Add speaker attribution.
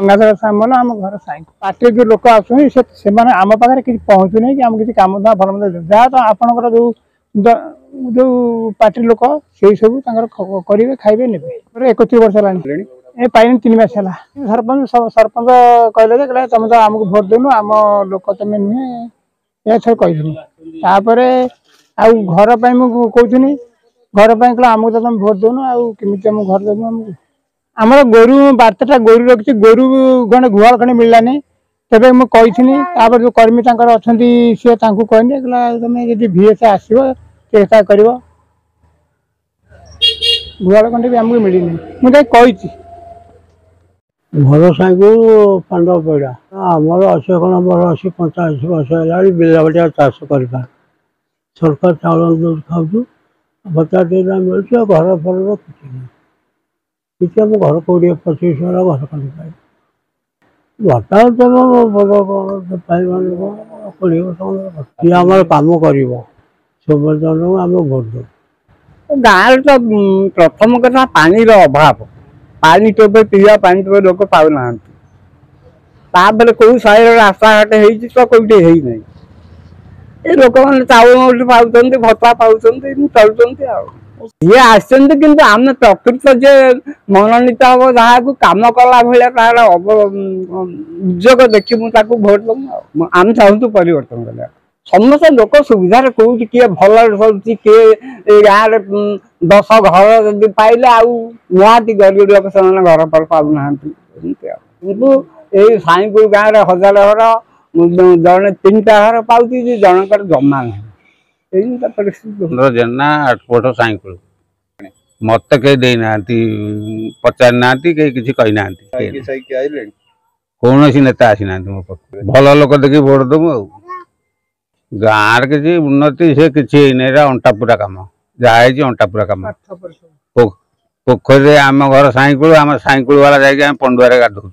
Speaker 1: गंगाधर सामल आम घर साई पार्टी जो लोक आस आम पाखे कि पहुँचु नहीं कि आम किसी कम भल मत जहाँ तो आपंकर जो पार्टी लोक से सब करेंगे खाइबे ने 31 वर्ष है पाइन 3 मास है सरपंच कहले तुम तो आमको भोट देनु आम लोक तुम नुहे ये सब कहपर घर पर कहनी घर पर कहला आमको तो तुम भोट देनु आमि घर देनु आमको आमर गोरु 12टा गोरु रखी गोरु गणे गुहाल खंडे मिललानी तेज मुझे जो कर्मी अच्छा सी कहनी तुम जी भीएस आसो चेष्टा कर गुहाल खंडे भी आमको मिलनी मुझे कही
Speaker 2: घर साइकु पांडव पैड़ा आमर 80 नंबर 80 85 वर्ष है बिला बाटिया चाष कर सरकार चाउल खाऊ 50 मिलूँ घर फल किसी आम घर 20-25 घर खंड पाए यातायात आम कम कर आम भोट दे
Speaker 3: गाँव तो प्रथम कथा पानी अभाव पानी टोपे पीवा पानी टोपे लोक पाऊना कौ साइड रास्ता घाट हो कौटे है ये लोक मैंने चाउल पाँच भत्ता पाँच चलुँच ये आसते कि आम प्रकृत जे मनोनीत हम जहाँ कम कला भाया तार उद्योग देखी मुझे भोट दूँ आम चाहूँ परिवर्तन कर समस्त लोक सुविधार कौटी किए भल चलती किए गाँव 10 घर जब पाइले आती गरीब लोक से घर पर पाऊना कितु ये साईपुर गाँव में 1000 घर जड़े 3टा घर पाँच जनकर जमा ना
Speaker 4: जेना 8 साइकिल मत कई देना पचार ना कहीं कही ना कौन नेता आसी ना मो पाख भल लोक देखिए भोट दमु गाँव किसी उन्नति से किसी अंटा पूरा कम जहाँ अंटा पूरा कम पोखरी आम घर साइकिल आम साइकिल वाला जा पंडुआ गाधौ